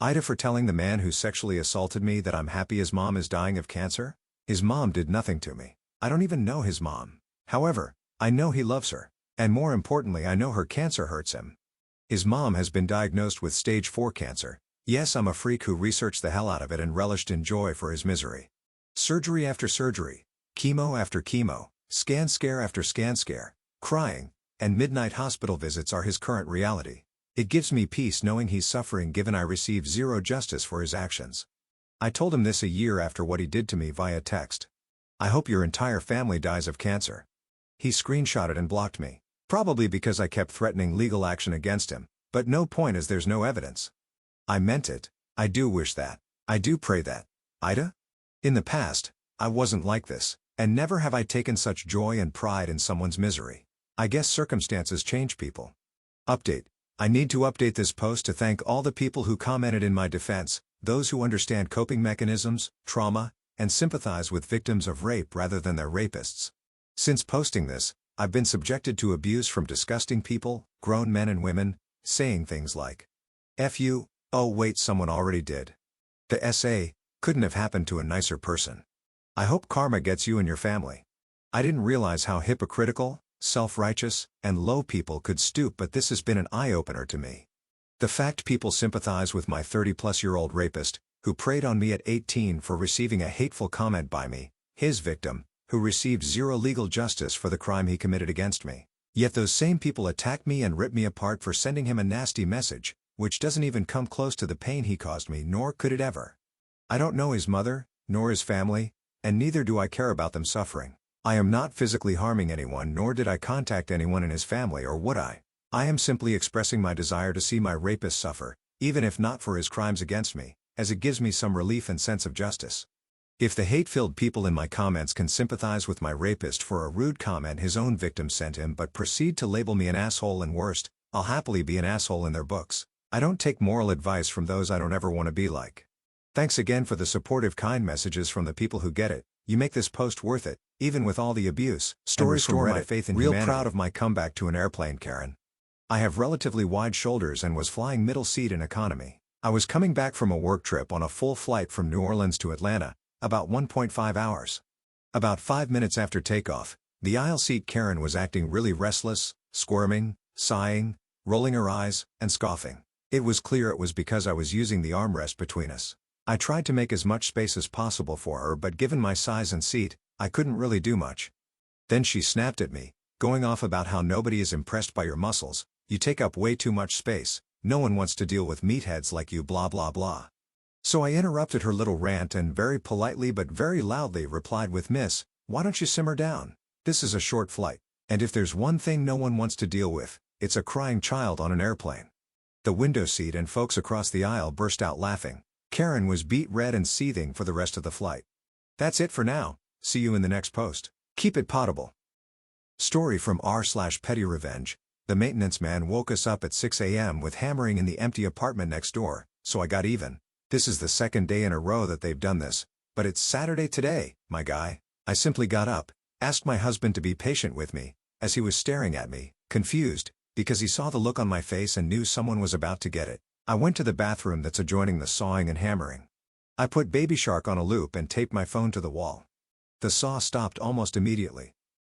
AITAH for telling the man who sexually assaulted me that I'm happy his mom is dying of cancer? His mom did nothing to me. I don't even know his mom. However, I know he loves her. And more importantly, I know her cancer hurts him. His mom has been diagnosed with stage 4 cancer. Yes, I'm a freak who researched the hell out of it and relished in joy for his misery. Surgery after surgery, chemo after chemo, scan scare after scan scare, crying, and midnight hospital visits are his current reality. It gives me peace knowing he's suffering given I receive zero justice for his actions. I told him this a year after what he did to me via text. I hope your entire family dies of cancer. He screenshotted and blocked me. Probably because I kept threatening legal action against him, but no point as there's no evidence. I meant it. I do wish that. I do pray that. AITAH? In the past, I wasn't like this, and never have I taken such joy and pride in someone's misery. I guess circumstances change people. Update. I need to update this post to thank all the people who commented in my defense, those who understand coping mechanisms, trauma, and sympathize with victims of rape rather than their rapists. Since posting this, I've been subjected to abuse from disgusting people, grown men and women, saying things like, "F you, oh wait someone already did. The SA, couldn't have happened to a nicer person. I hope karma gets you and your family." I didn't realize how hypocritical, self-righteous, and low people could stoop, but this has been an eye-opener to me. The fact people sympathize with my 30-plus-year-old rapist, who preyed on me at 18 for receiving a hateful comment by me, his victim, who received zero legal justice for the crime he committed against me. Yet those same people attack me and rip me apart for sending him a nasty message, which doesn't even come close to the pain he caused me, nor could it ever. I don't know his mother, nor his family, and neither do I care about them suffering. I am not physically harming anyone, nor did I contact anyone in his family, or would I. I am simply expressing my desire to see my rapist suffer, even if not for his crimes against me, as it gives me some relief and sense of justice. If the hate-filled people in my comments can sympathize with my rapist for a rude comment his own victim sent him but proceed to label me an asshole and worst, I'll happily be an asshole in their books. I don't take moral advice from those I don't ever want to be like. Thanks again for the supportive kind messages from the people who get it. You make this post worth it, even with all the abuse. Stories from Reddit. My faith in humanity. Real proud of my comeback to an airplane, Karen. I have relatively wide shoulders and was flying middle seat in economy. I was coming back from a work trip on a full flight from New Orleans to Atlanta, about 1.5 hours. About 5 minutes after takeoff, the aisle seat Karen was acting really restless, squirming, sighing, rolling her eyes, and scoffing. It was clear it was because I was using the armrest between us. I tried to make as much space as possible for her, but given my size and seat, I couldn't really do much. Then she snapped at me, going off about how nobody is impressed by your muscles, you take up way too much space, no one wants to deal with meatheads like you, blah blah blah. So I interrupted her little rant and very politely but very loudly replied with, "Miss, why don't you simmer down? This is a short flight, and if there's one thing no one wants to deal with, it's a crying child on an airplane." The window seat and folks across the aisle burst out laughing. Karen was beet red and seething for the rest of the flight. That's it for now, see you in the next post. Keep it potable. Story from r/petty revenge. The maintenance man woke us up at 6 a.m. with hammering in the empty apartment next door, so I got even. This is the second day in a row that they've done this, but it's Saturday today, my guy. I simply got up, asked my husband to be patient with me, as he was staring at me, confused, because he saw the look on my face and knew someone was about to get it. I went to the bathroom that's adjoining the sawing and hammering. I put Baby Shark on a loop and taped my phone to the wall. The saw stopped almost immediately.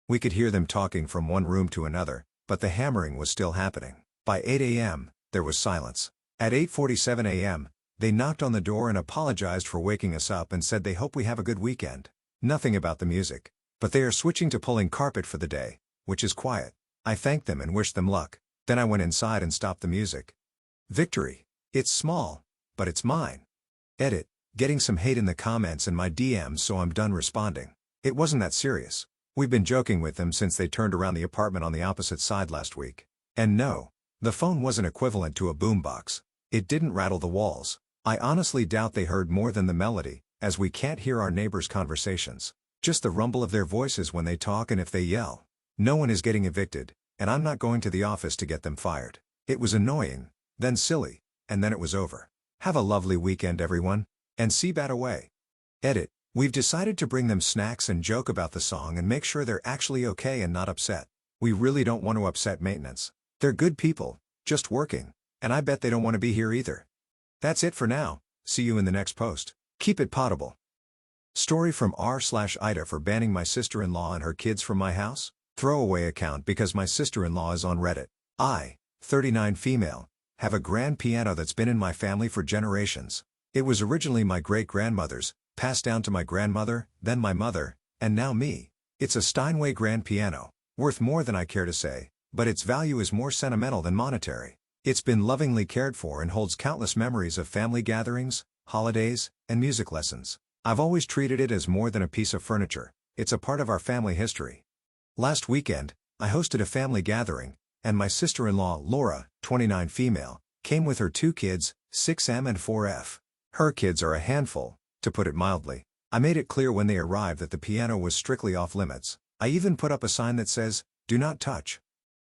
We could hear them talking from one room to another, but the hammering was still happening. By 8 a.m., there was silence. At 8:47 a.m., they knocked on the door and apologized for waking us up and said they hope we have a good weekend. Nothing about the music. But they are switching to pulling carpet for the day, which is quiet. I thanked them and wished them luck. Then I went inside and stopped the music. Victory. It's small, but it's mine. Edit. Getting some hate in the comments and my DMs, so I'm done responding. It wasn't that serious. We've been joking with them since they turned around the apartment on the opposite side last week. And no, the phone wasn't equivalent to a boombox. It didn't rattle the walls. I honestly doubt they heard more than the melody, as we can't hear our neighbors' conversations. Just the rumble of their voices when they talk and if they yell. No one is getting evicted, and I'm not going to the office to get them fired. It was annoying, then silly, and then it was over. Have a lovely weekend, everyone, and see bat away. Edit. We've decided to bring them snacks and joke about the song and make sure they're actually okay and not upset. We really don't want to upset maintenance. They're good people, just working, and I bet they don't want to be here either. That's it for now, see you in the next post. Keep it potable. Story from r/AITAH for banning my sister-in-law and her kids from my house? Throwaway account because my sister-in-law is on Reddit. I, 39 female, have a grand piano that's been in my family for generations. It was originally my great-grandmother's, passed down to my grandmother, then my mother, and now me. It's a Steinway grand piano, worth more than I care to say, but its value is more sentimental than monetary. It's been lovingly cared for and holds countless memories of family gatherings, holidays, and music lessons. I've always treated it as more than a piece of furniture. It's a part of our family history. Last weekend, I hosted a family gathering, and my sister-in-law, Laura, 29 female, came with her 2 kids, 6M and 4F. Her kids are a handful, to put it mildly. I made it clear when they arrived that the piano was strictly off limits. I even put up a sign that says, "Do not touch."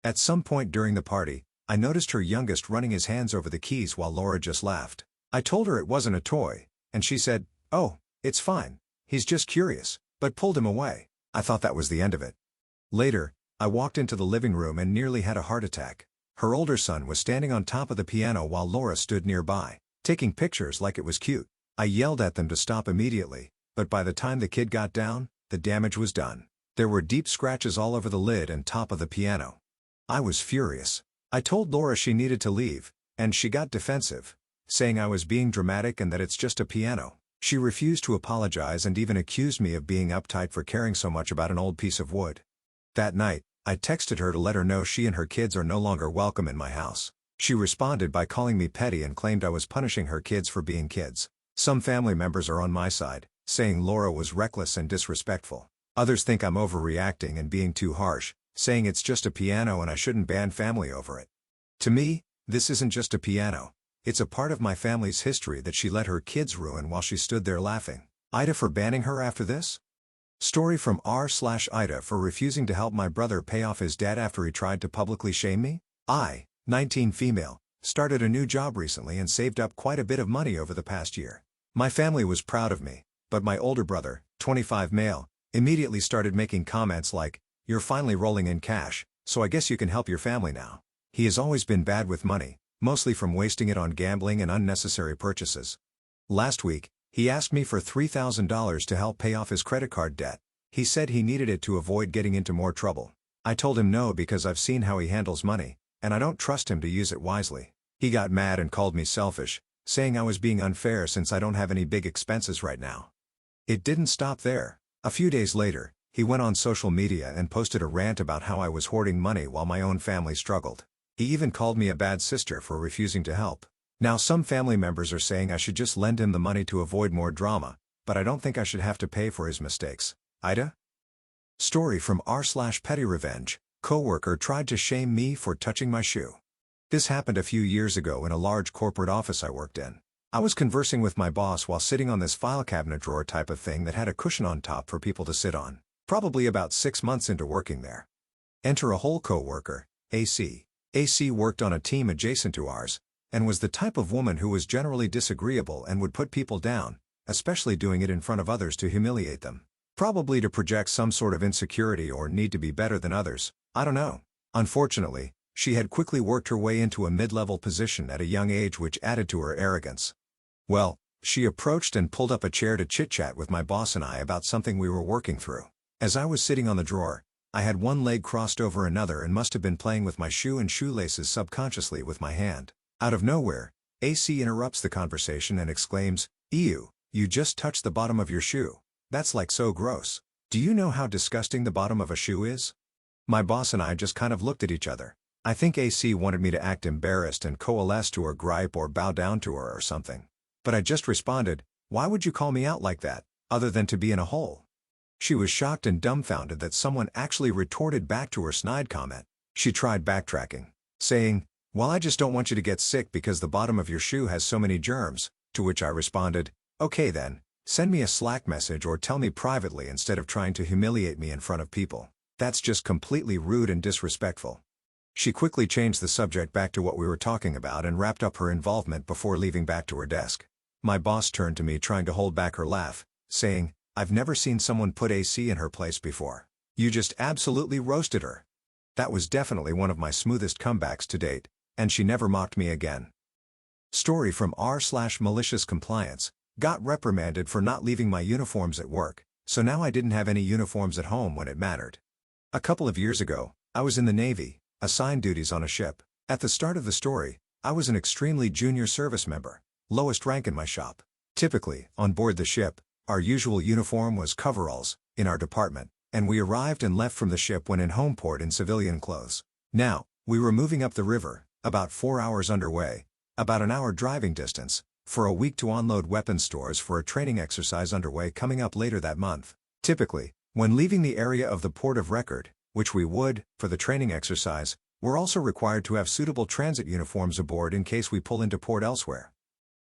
At some point during the party, I noticed her youngest running his hands over the keys while Laura just laughed. I told her it wasn't a toy, and she said, "Oh, it's fine. He's just curious," but pulled him away. I thought that was the end of it. Later, I walked into the living room and nearly had a heart attack. Her older son was standing on top of the piano while Laura stood nearby, taking pictures like it was cute. I yelled at them to stop immediately, but by the time the kid got down, the damage was done. There were deep scratches all over the lid and top of the piano. I was furious. I told Laura she needed to leave, and she got defensive, saying I was being dramatic and that it's just a piano. She refused to apologize and even accused me of being uptight for caring so much about an old piece of wood. That night, I texted her to let her know she and her kids are no longer welcome in my house. She responded by calling me petty and claimed I was punishing her kids for being kids. Some family members are on my side, saying Laura was reckless and disrespectful. Others think I'm overreacting and being too harsh, saying it's just a piano and I shouldn't ban family over it. To me, this isn't just a piano. It's a part of my family's history that she let her kids ruin while she stood there laughing. AITAH for banning her after this? Story from r/AITAH for refusing to help my brother pay off his debt after he tried to publicly shame me? I, 19 female, started a new job recently and saved up quite a bit of money over the past year. My family was proud of me, but my older brother, 25 male, immediately started making comments like, "You're finally rolling in cash, so I guess you can help your family now." He has always been bad with money, mostly from wasting it on gambling and unnecessary purchases. Last week, he asked me for $3,000 to help pay off his credit card debt. He said he needed it to avoid getting into more trouble. I told him no because I've seen how he handles money, and I don't trust him to use it wisely. He got mad and called me selfish, saying I was being unfair since I don't have any big expenses right now. It didn't stop there. A few days later, he went on social media and posted a rant about how I was hoarding money while my own family struggled. He even called me a bad sister for refusing to help. Now some family members are saying I should just lend him the money to avoid more drama, but I don't think I should have to pay for his mistakes. AITAH? Story from r/Petty Revenge. Coworker tried to shame me for touching my shoe. This happened a few years ago in a large corporate office I worked in. I was conversing with my boss while sitting on this file cabinet drawer type of thing that had a cushion on top for people to sit on. Probably about 6 months into working there. Enter a whole coworker, AC. AC worked on a team adjacent to ours, and was the type of woman who was generally disagreeable and would put people down, especially doing it in front of others to humiliate them. Probably to project some sort of insecurity or need to be better than others, I don't know. Unfortunately, she had quickly worked her way into a mid-level position at a young age which added to her arrogance. Well, she approached and pulled up a chair to chit-chat with my boss and I about something we were working through. As I was sitting on the drawer, I had one leg crossed over another and must have been playing with my shoe and shoelaces subconsciously with my hand. Out of nowhere, AC interrupts the conversation and exclaims, "Ew, you just touched the bottom of your shoe. That's like so gross. Do you know how disgusting the bottom of a shoe is?" My boss and I just kind of looked at each other. I think AC wanted me to act embarrassed and coalesce to her gripe or bow down to her or something. But I just responded, "Why would you call me out like that, other than to be in a hole?" She was shocked and dumbfounded that someone actually retorted back to her snide comment. She tried backtracking, saying, "Well, I just don't want you to get sick because the bottom of your shoe has so many germs," to which I responded, "Okay then, send me a Slack message or tell me privately instead of trying to humiliate me in front of people. That's just completely rude and disrespectful." She quickly changed the subject back to what we were talking about and wrapped up her involvement before leaving back to her desk. My boss turned to me trying to hold back her laugh, saying, "I've never seen someone put AC in her place before. You just absolutely roasted her." That was definitely one of my smoothest comebacks to date, and she never mocked me again. Story from r/malicious compliance. Got reprimanded for not leaving my uniforms at work, so now I didn't have any uniforms at home when it mattered. A couple of years ago, I was in the Navy, assigned duties on a ship. At the start of the story, I was an extremely junior service member, lowest rank in my shop. Typically, on board the ship, our usual uniform was coveralls, in our department, and we arrived and left from the ship when in home port in civilian clothes. Now, we were moving up the river, about 4 hours underway, about an hour driving distance, for a week to unload weapons stores for a training exercise underway coming up later that month. Typically, when leaving the area of the port of record, which we would, for the training exercise, we're also required to have suitable transit uniforms aboard in case we pull into port elsewhere.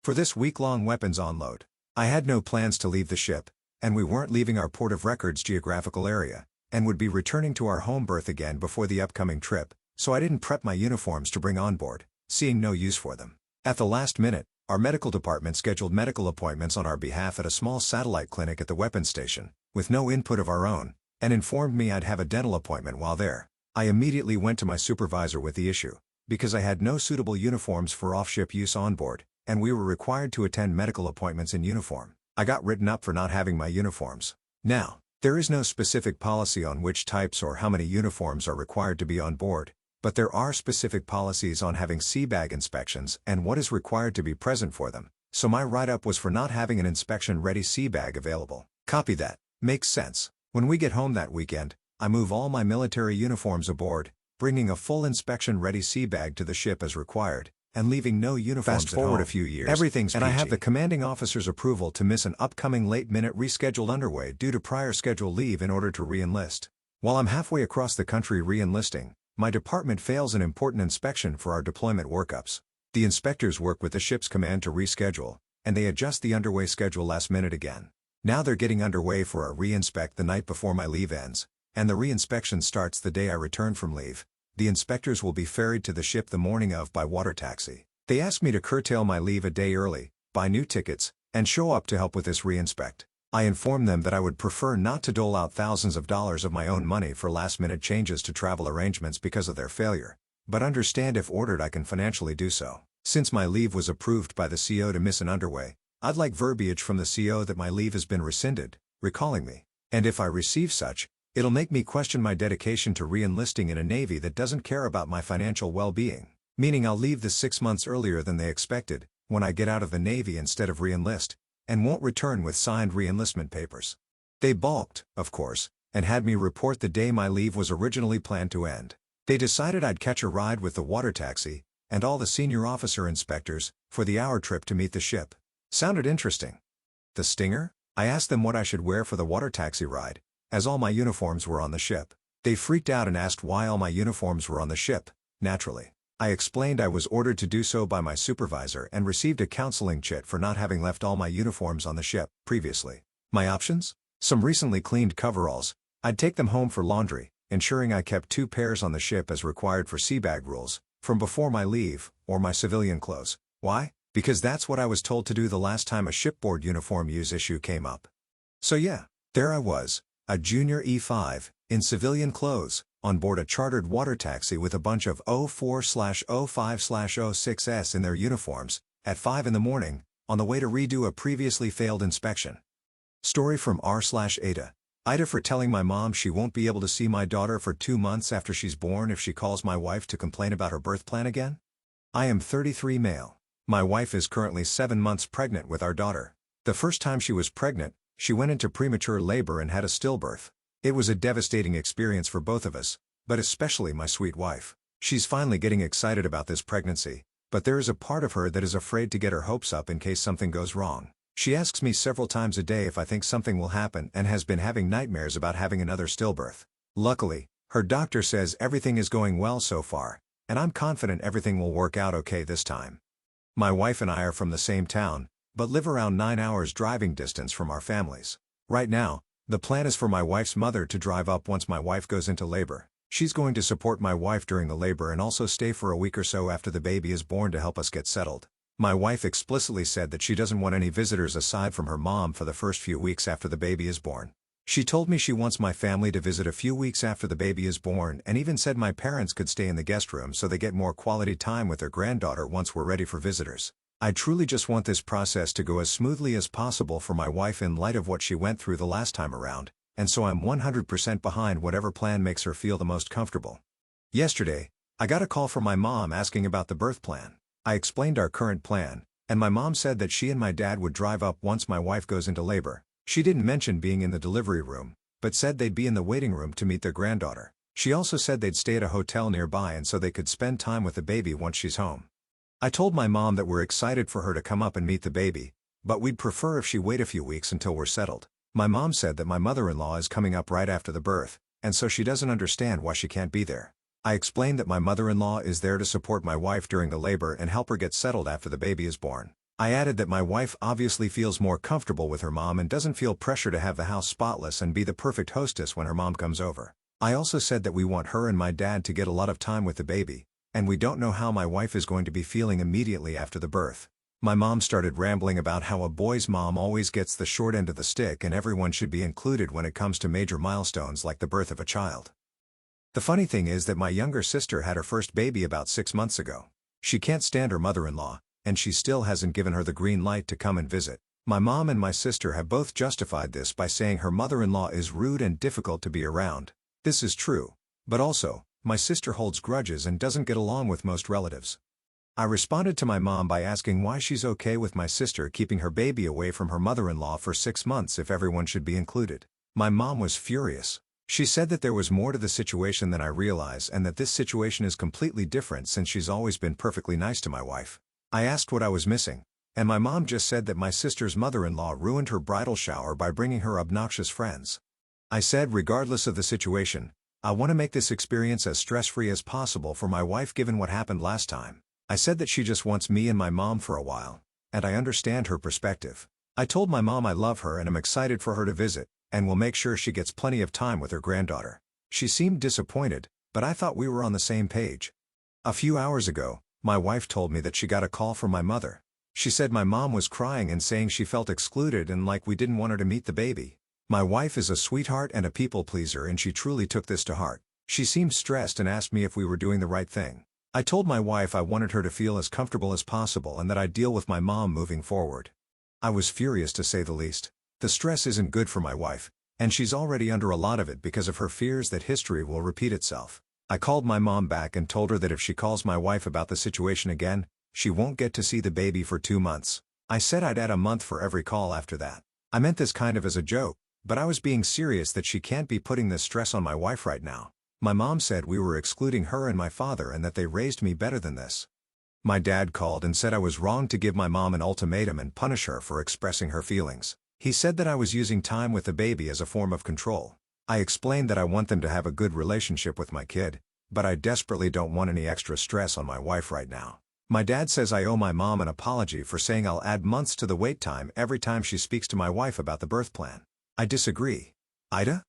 For this week-long weapons unload, I had no plans to leave the ship, and we weren't leaving our port of record's geographical area, and would be returning to our home berth again before the upcoming trip, so I didn't prep my uniforms to bring on board, seeing no use for them. At the last minute, our medical department scheduled medical appointments on our behalf at a small satellite clinic at the weapons station, with no input of our own, and informed me I'd have a dental appointment while there. I immediately went to my supervisor with the issue, because I had no suitable uniforms for off-ship use on board, and we were required to attend medical appointments in uniform. I got written up for not having my uniforms. Now, there is no specific policy on which types or how many uniforms are required to be on board, but there are specific policies on having sea bag inspections and what is required to be present for them, so my write-up was for not having an inspection-ready sea bag available. Copy that. Makes sense. When we get home that weekend, I move all my military uniforms aboard, bringing a full inspection-ready sea bag to the ship as required, and leaving no uniforms at home. Fast forward a few years, everything's peachy. And I have the commanding officer's approval to miss an upcoming late-minute rescheduled underway due to prior schedule leave in order to re-enlist. While I'm halfway across the country re-enlisting, my department fails an important inspection for our deployment workups. The inspectors work with the ship's command to reschedule, and they adjust the underway schedule last minute again. Now they're getting underway for a re-inspect the night before my leave ends, and the re-inspection starts the day I return from leave. The inspectors will be ferried to the ship the morning of by water taxi. They asked me to curtail my leave a day early, buy new tickets, and show up to help with this re-inspect. I informed them that I would prefer not to dole out thousands of dollars of my own money for last-minute changes to travel arrangements because of their failure, but understand if ordered I can financially do so. Since my leave was approved by the CO to miss an underway, I'd like verbiage from the CO that my leave has been rescinded, recalling me. And if I receive such, it'll make me question my dedication to re-enlisting in a Navy that doesn't care about my financial well-being, meaning I'll leave this 6 months earlier than they expected, when I get out of the Navy instead of re-enlist, and won't return with signed re-enlistment papers. They balked, of course, and had me report the day my leave was originally planned to end. They decided I'd catch a ride with the water taxi, and all the senior officer inspectors, for the hour trip to meet the ship. Sounded interesting. The stinger? I asked them what I should wear for the water taxi ride, as all my uniforms were on the ship. They freaked out and asked why all my uniforms were on the ship, naturally. I explained I was ordered to do so by my supervisor and received a counseling chit for not having left all my uniforms on the ship previously. My options? Some recently cleaned coveralls. I'd take them home for laundry, ensuring I kept 2 pairs on the ship as required for sea bag rules, from before my leave, or my civilian clothes. Why? Because that's what I was told to do the last time a shipboard uniform use issue came up. So yeah, there I was, a junior E5, in civilian clothes, on board a chartered water taxi with a bunch of 04/05/06s in their uniforms, at 5 in the morning, on the way to redo a previously failed inspection. Story from r/AITAH. AITAH for telling my mom she won't be able to see my daughter for 2 months after she's born if she calls my wife to complain about her birth plan again? I am 33 male. My wife is currently 7 months pregnant with our daughter. The first time she was pregnant, she went into premature labor and had a stillbirth. It was a devastating experience for both of us, but especially my sweet wife. She's finally getting excited about this pregnancy, but there is a part of her that is afraid to get her hopes up in case something goes wrong. She asks me several times a day if I think something will happen and has been having nightmares about having another stillbirth. Luckily, her doctor says everything is going well so far, and I'm confident everything will work out okay this time. My wife and I are from the same town, but live around 9 hours driving distance from our families. Right now, the plan is for my wife's mother to drive up once my wife goes into labor. She's going to support my wife during the labor and also stay for a week or so after the baby is born to help us get settled. My wife explicitly said that she doesn't want any visitors aside from her mom for the first few weeks after the baby is born. She told me she wants my family to visit a few weeks after the baby is born and even said my parents could stay in the guest room so they get more quality time with their granddaughter once we're ready for visitors. I truly just want this process to go as smoothly as possible for my wife in light of what she went through the last time around, and so I'm 100% behind whatever plan makes her feel the most comfortable. Yesterday, I got a call from my mom asking about the birth plan. I explained our current plan, and my mom said that she and my dad would drive up once my wife goes into labor. She didn't mention being in the delivery room, but said they'd be in the waiting room to meet their granddaughter. She also said they'd stay at a hotel nearby and so they could spend time with the baby once she's home. I told my mom that we're excited for her to come up and meet the baby, but we'd prefer if she wait a few weeks until we're settled. My mom said that my mother-in-law is coming up right after the birth, and so she doesn't understand why she can't be there. I explained that my mother-in-law is there to support my wife during the labor and help her get settled after the baby is born. I added that my wife obviously feels more comfortable with her mom and doesn't feel pressure to have the house spotless and be the perfect hostess when her mom comes over. I also said that we want her and my dad to get a lot of time with the baby, and we don't know how my wife is going to be feeling immediately after the birth. My mom started rambling about how a boy's mom always gets the short end of the stick and everyone should be included when it comes to major milestones like the birth of a child. The funny thing is that my younger sister had her first baby about 6 months ago. She can't stand her mother-in-law, and she still hasn't given her the green light to come and visit. My mom and my sister have both justified this by saying her mother-in-law is rude and difficult to be around. This is true, but also, my sister holds grudges and doesn't get along with most relatives. I responded to my mom by asking why she's okay with my sister keeping her baby away from her mother-in-law for 6 months if everyone should be included. My mom was furious. She said that there was more to the situation than I realize and that this situation is completely different since she's always been perfectly nice to my wife. I asked what I was missing, and my mom just said that my sister's mother-in-law ruined her bridal shower by bringing her obnoxious friends. I said regardless of the situation, I want to make this experience as stress-free as possible for my wife given what happened last time. I said that she just wants me and my mom for a while, and I understand her perspective. I told my mom I love her and am excited for her to visit, and will make sure she gets plenty of time with her granddaughter. She seemed disappointed, but I thought we were on the same page. A few hours ago, my wife told me that she got a call from my mother. She said my mom was crying and saying she felt excluded and like we didn't want her to meet the baby. My wife is a sweetheart and a people pleaser and she truly took this to heart. She seemed stressed and asked me if we were doing the right thing. I told my wife I wanted her to feel as comfortable as possible and that I'd deal with my mom moving forward. I was furious to say the least. The stress isn't good for my wife, and she's already under a lot of it because of her fears that history will repeat itself. I called my mom back and told her that if she calls my wife about the situation again, she won't get to see the baby for 2 months. I said I'd add a month for every call after that. I meant this kind of as a joke, but I was being serious that she can't be putting this stress on my wife right now. My mom said we were excluding her and my father and that they raised me better than this. My dad called and said I was wrong to give my mom an ultimatum and punish her for expressing her feelings. He said that I was using time with the baby as a form of control. I explained that I want them to have a good relationship with my kid, but I desperately don't want any extra stress on my wife right now. My dad says I owe my mom an apology for saying I'll add months to the wait time every time she speaks to my wife about the birth plan. I disagree. AITAH?